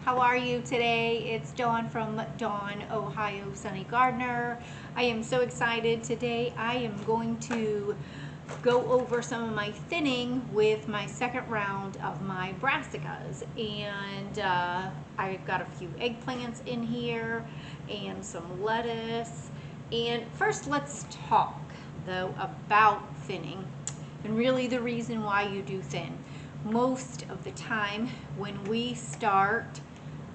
How are you today? It's Dawn from Dawn, Ohio Sunny Gardener. I am so excited today. I am going to go over some of my thinning with my second round of my brassicas. And I've got a few eggplants in here and some lettuce. And first let's talk though about thinning and really the reason why you do thin. Most of the time when we start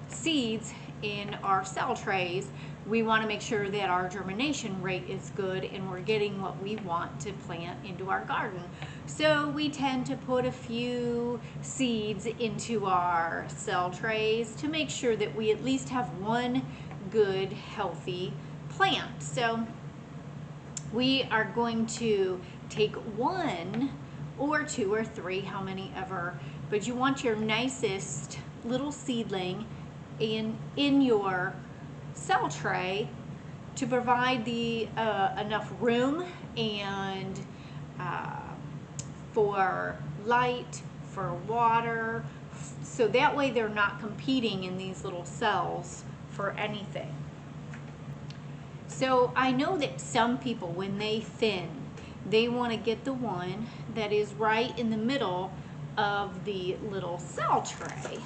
seeds in our cell trays, we want to make sure that our germination rate is good and we're getting what we want to plant into our garden. So we tend to put a few seeds into our cell trays to make sure that we at least have one good healthy plant. So we are going to take one or two or three, how many ever, but you want your nicest little seedling in your cell tray to provide the enough room and for light, for water, so that way they're not competing in these little cells for anything. So I know that some people, when they thin, they want to get the one that is right in the middle of the little cell tray.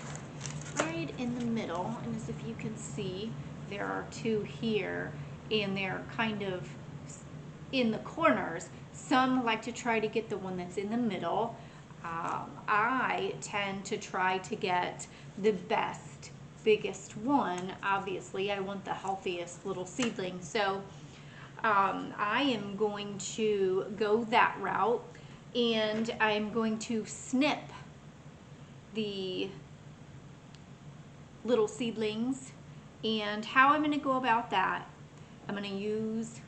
Right in the middle, and as if you can see, there are two here, and they're kind of in the corners. Some like to try to get the one that's in the middle. I tend to try to get the best, biggest one. Obviously, I want the healthiest little seedling. So I am going to go that route, and I'm going to snip the little seedlings. And how I'm going to go about that, I'm going to use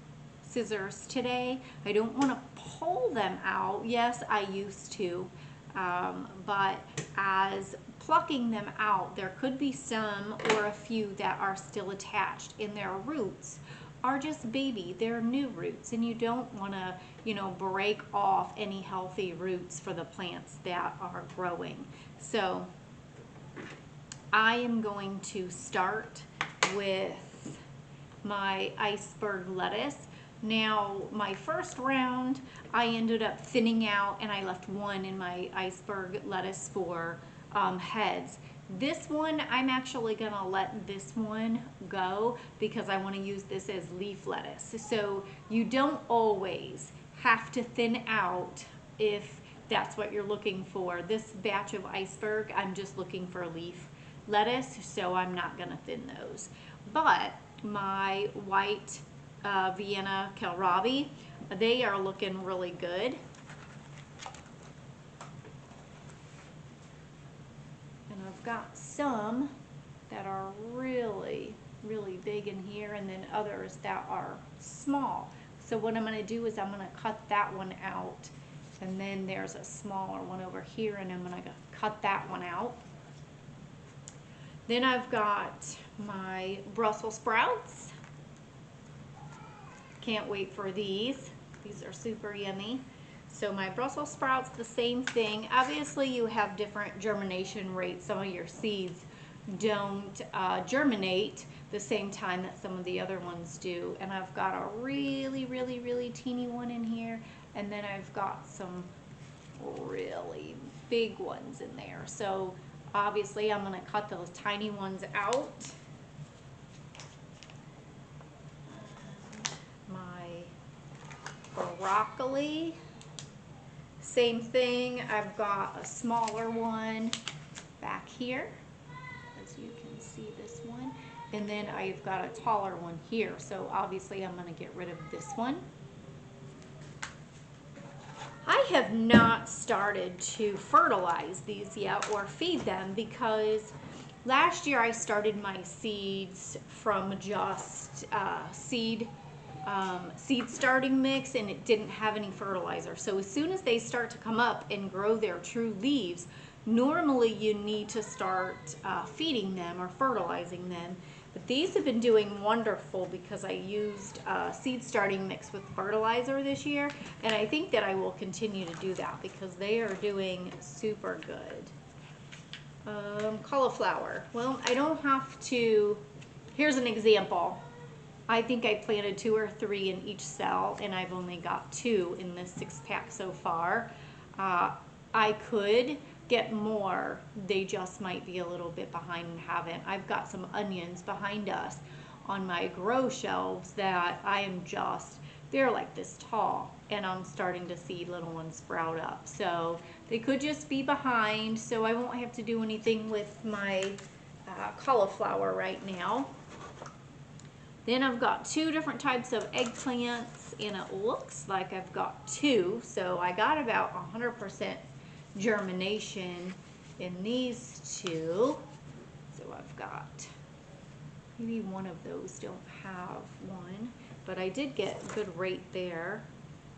scissors today. I don't want to pull them out. Yes, I used to, but as plucking them out, there could be some or a few that are still attached, and their roots are just baby. They're new roots, and you don't want to, break off any healthy roots for the plants that are growing. So I am going to start with my iceberg lettuce. Now, my first round, I ended up thinning out, and I left one in my iceberg lettuce for heads. This one, I'm actually going to let this one go because I want to use this as leaf lettuce. So you don't always have to thin out if that's what you're looking for. This batch of iceberg, I'm just looking for leaf lettuce, so I'm not going to thin those. But my white Vienna kohlrabi, they are looking really good. And I've got some that are really, really big in here, and then others that are small. So what I'm going to do is I'm going to cut that one out, and then there's a smaller one over here, and I'm going to cut that one out. Then I've got my Brussels sprouts. Can't wait for these. These are super yummy. So my Brussels sprouts, the same thing. Obviously you have different germination rates. Some of your seeds don't germinate the same time that some of the other ones do. And I've got a really, really, really teeny one in here. And then I've got some really big ones in there. So obviously I'm going to cut those tiny ones out. My broccoli, same thing. I've got a smaller one back here, as you can see this one. And then I've got a taller one here. So obviously I'm going to get rid of this one. I have not started to fertilize these yet or feed them because last year I started my seeds from just seed starting mix, and it didn't have any fertilizer. So as soon as they start to come up and grow their true leaves, normally you need to start feeding them or fertilizing them. But these have been doing wonderful because I used seed starting mix with fertilizer this year, and I think that I will continue to do that because they are doing super good. Cauliflower. Well, I don't have to, here's an example. I think I planted 2 or 3 in each cell, and I've only got 2 in this 6-pack so far. I could get more. They just might be a little bit behind and haven't. I've got some onions behind us on my grow shelves that I am just, they're like this tall, and I'm starting to see little ones sprout up. So they could just be behind, so I won't have to do anything with my cauliflower right now. Then I've got 2 different types of eggplants, and it looks like I've got 2, so I got about 100% germination in these 2. So I've got, maybe one of those don't have one, but I did get a good rate there,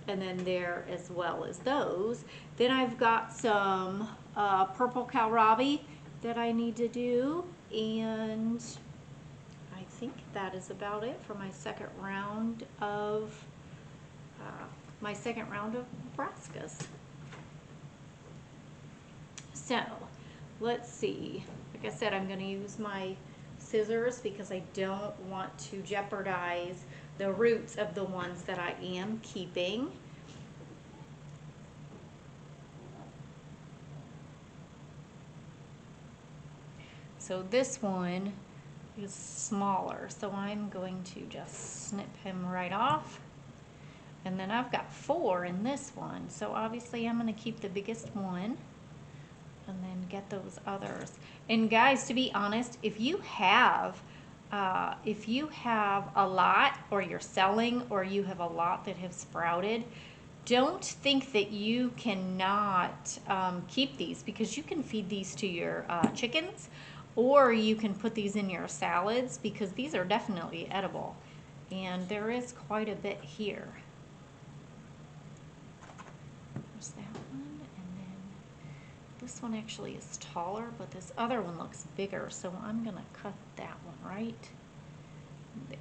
and then there as well as those. Then I've got some purple kohlrabi that I need to do, and I think that is about it for my second round of brassicas. So let's see. Like I said, I'm going to use my scissors because I don't want to jeopardize the roots of the ones that I am keeping. So this one is smaller, so I'm going to just snip him right off. And then I've got 4 in this one, so obviously I'm going to keep the biggest one and then get those others. And guys, to be honest, if you have a lot, or you're selling, or you have a lot that have sprouted, don't think that you cannot keep these, because you can feed these to your chickens, or you can put these in your salads, because these are definitely edible. And there is quite a bit here. There's that one, and then this one actually is taller, but this other one looks bigger, so I'm gonna cut that one right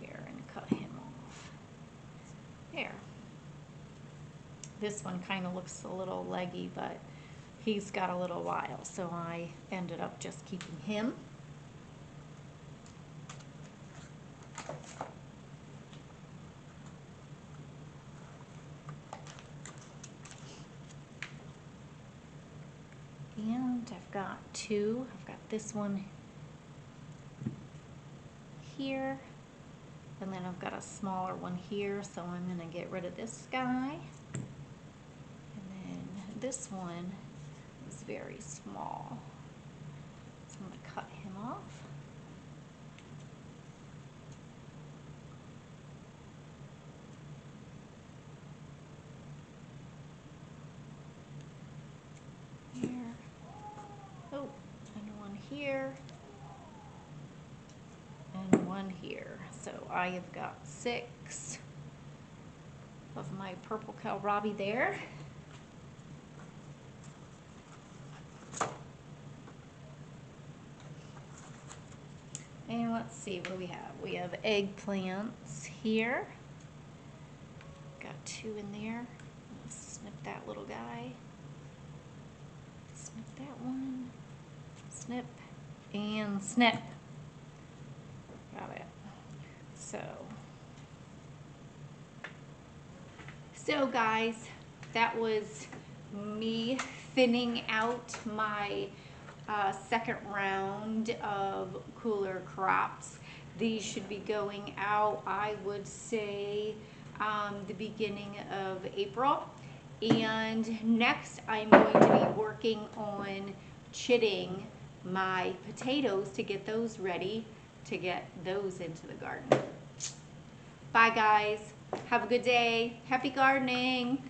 there and cut him off. There. This one kind of looks a little leggy, but he's got a little while, so I ended up just keeping him. And I've got 2. I've got this one here, and then I've got a smaller one here, so I'm going to get rid of this guy. And then this one is very small, so I'm going to cut him off. Here. Oh, and one here. And one here. So I have got 6 of my purple kohlrabi there. And let's see, what do we have? We have eggplants here. Got 2 in there. Let's snip that little guy. Snip that one. Snip and snip. Got it. So guys, that was me thinning out my second round of cooler crops. These should be going out, I would say, the beginning of April. And next I'm going to be working on chitting my potatoes to get those ready to get those into the garden. Bye guys. Have a good day. Happy gardening.